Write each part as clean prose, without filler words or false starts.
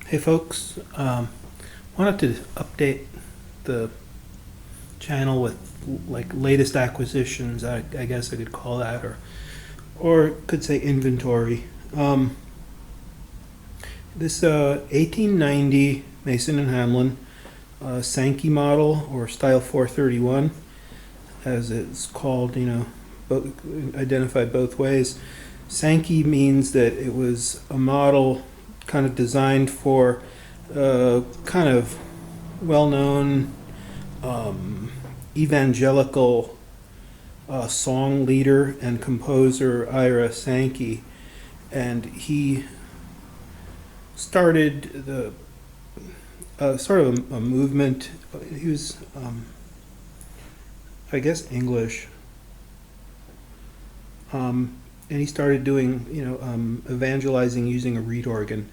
Hey folks, wanted to update the channel with like latest acquisitions. I guess I could call that, or could say inventory. This 1890 Mason and Hamlin Sankey model, or Style 431, as it's called. Identified both ways. Sankey means that it was a model kind of designed for kind of well-known evangelical song leader and composer Ira Sankey, and he started the sort of a movement. He was, I guess, English. And he started doing, evangelizing using a reed organ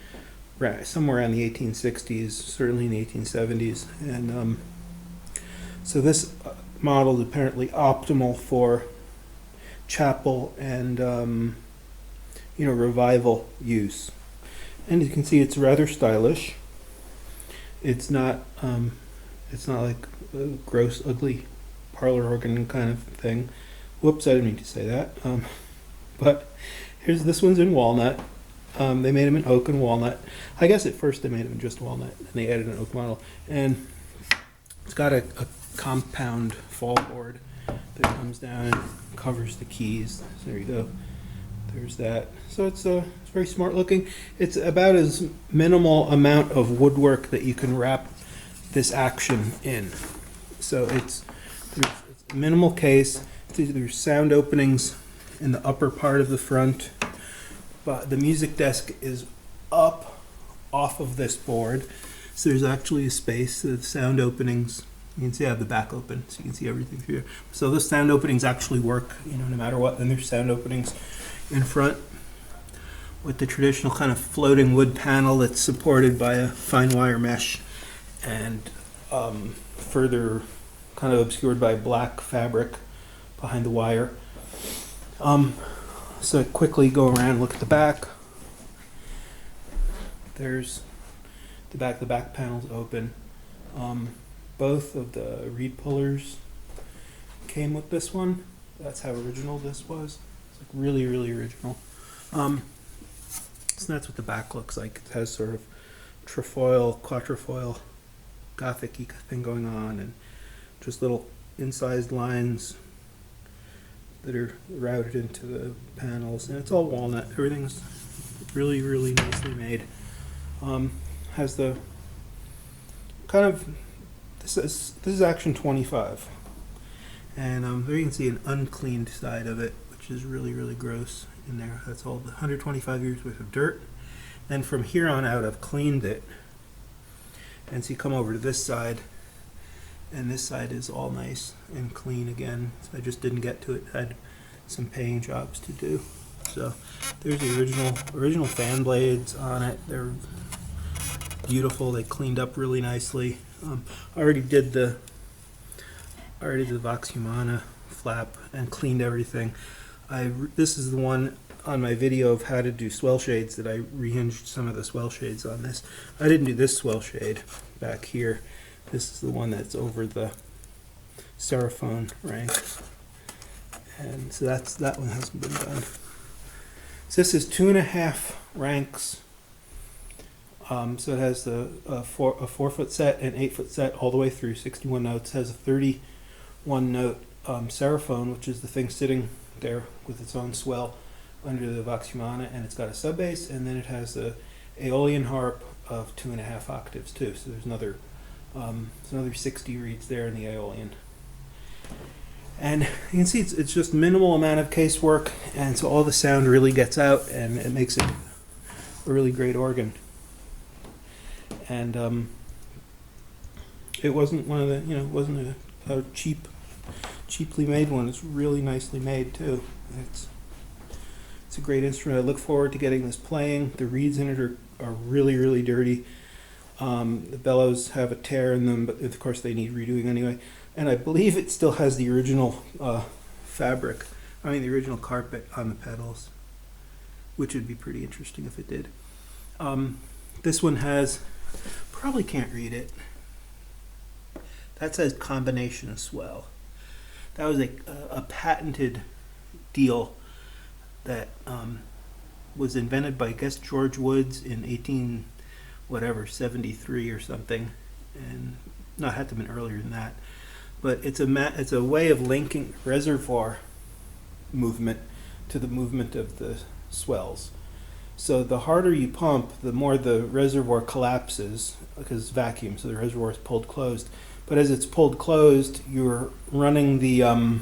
somewhere around the 1860s, certainly in the 1870s. And so this model is apparently optimal for chapel and, revival use. And you can see it's rather stylish. It's not like a gross, ugly parlor organ kind of thing. Whoops, I didn't mean to say that. But this one's in walnut. They made them in oak and walnut. I guess at first they made them in just walnut, and they added an oak model. And it's got a compound fall board that comes down and covers the keys. So there you go. There's that. So it's very smart looking. It's about as minimal amount of woodwork that you can wrap this action in. So it's a minimal case. There's sound openings in the upper part of the front, but the music desk is up off of this board, so there's actually a space. The sound openings, you can see I have the back open, so you can see everything through there. So those sound openings actually work, no matter what. Then there's sound openings in front with the traditional kind of floating wood panel that's supported by a fine wire mesh, and further kind of obscured by black fabric behind the wire. So quickly go around and look at the back. There's the back. The back panel's open. Both of the reed pullers came with this one. That's how original this was. It's like really, really original. So that's what the back looks like. It has sort of trefoil, quatrefoil, Gothic-y thing going on, and just little incised lines that are routed into the panels, and it's all walnut. Everything's really, really nicely made. Has the kind of this is action 25, and there you can see an uncleaned side of it, which is really, really gross in there. That's all the 125 years worth of dirt. Then from here on out, I've cleaned it, and so you come over to this side, and this side is all nice and clean again. So I just didn't get to it. I had some painting jobs to do. So there's the original fan blades on it. They're beautiful. They cleaned up really nicely. I already did the Vox Humana flap and cleaned everything. This is the one on my video of how to do swell shades that I rehinged some of the swell shades on this. I didn't do this swell shade back here. This is the one that's over the Seraphone rank, and so that one hasn't been done. So this is 2.5 ranks. So it has a 4-foot set and 8-foot set all the way through 61 notes. It has a 31 note Seraphone, which is the thing sitting there with its own swell under the Vox Humana, and it's got a sub bass, and then it has a Aeolian harp of 2.5 octaves too. So there's another 60 reeds there in the Aeolian. And you can see it's just minimal amount of casework, and so all the sound really gets out, and it makes it a really great organ. And it wasn't one of the, it wasn't a cheaply made one. It's really nicely made too. It's a great instrument. I look forward to getting this playing. The reeds in it are really, really dirty. The bellows have a tear in them, but of course they need redoing anyway. And I believe it still has the original the original carpet on the pedals, which would be pretty interesting if it did. This one has, probably can't read it. That says combination swell. That was a patented deal that was invented by, I guess, George Woods in 73 or something, and no, it had to have been earlier than that. But it's a way of linking reservoir movement to the movement of the swells. So the harder you pump, the more the reservoir collapses because it's vacuum, so the reservoir is pulled closed. But as it's pulled closed, you're running the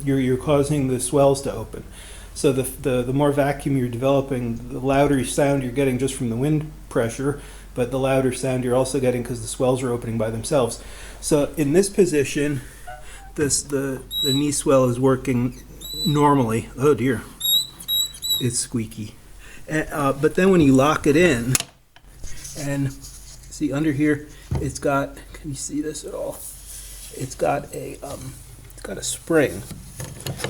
you're causing the swells to open. So the more vacuum you're developing, the louder sound you're getting just from the wind pressure, but the louder sound you're also getting because the swells are opening by themselves. So in this position, the knee swell is working normally. Oh dear, it's squeaky. But then when you lock it in, and see under here, it's got, can you see this at all? It's got a spring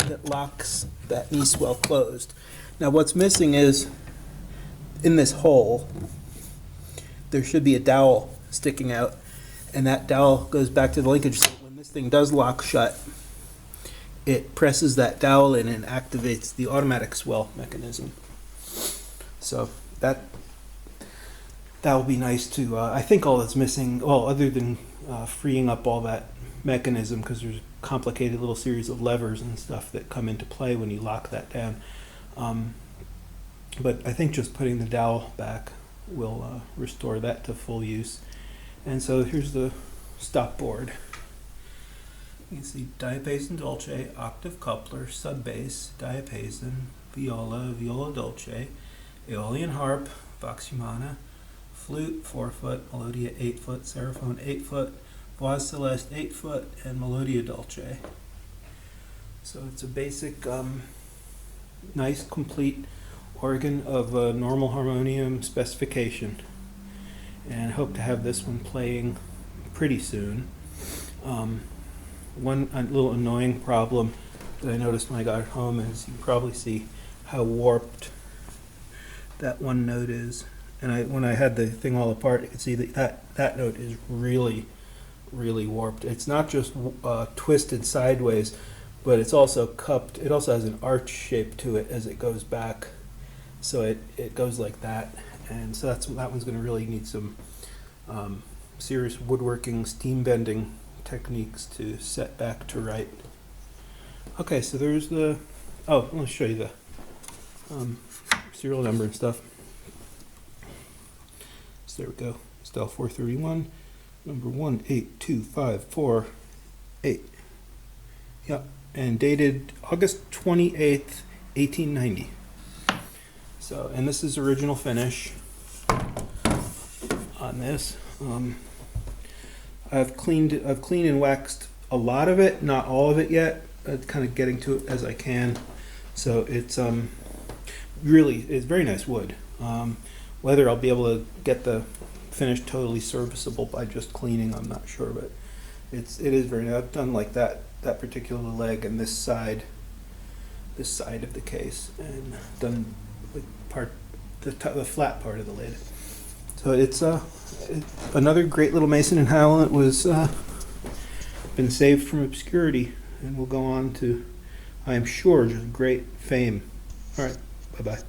that locks that knee swell closed. Now what's missing is, in this hole, there should be a dowel sticking out, and that dowel goes back to the linkage. So when this thing does lock shut, it presses that dowel in and activates the automatic swell mechanism. So that will be nice to, I think all that's missing, well, other than freeing up all that mechanism, because there's a complicated little series of levers and stuff that come into play when you lock that down. But I think just putting the dowel back will restore that to full use. And so here's the stop board. You can see diapason dolce, octave coupler, sub bass, diapason, viola, viola dolce, Aeolian harp, vox humana, flute 4-foot, melodia 8-foot, seraphone 8-foot, voix celeste 8-foot, and melodia dolce. So it's a basic, nice, complete organ of a normal harmonium specification, and I hope to have this one playing pretty soon. One little annoying problem that I noticed when I got home is you can probably see how warped that one note is. And when I had the thing all apart, you can see that note is really, really warped. It's not just twisted sideways, but it's also cupped. It also has an arch shape to it as it goes back. So it goes like that. And so that one's going to really need some serious woodworking, steam bending techniques to set back to right. Okay, so there's the, oh, let me show you the serial number and stuff. So there we go. Style 431, number 182548. Yep, and dated August 28th, 1890. So, and this is original finish on this. I've cleaned and waxed a lot of it, not all of it yet. Kind of getting to it as I can. So it's really, it's very nice wood. Whether I'll be able to get the finish totally serviceable by just cleaning, I'm not sure, but it is very nice. I've done like that particular leg and this side of the case, and done the flat part of the lid. So it's another great little mason and Howell. It was been saved from obscurity and will go on to, I am sure, just great fame. All right, bye-bye.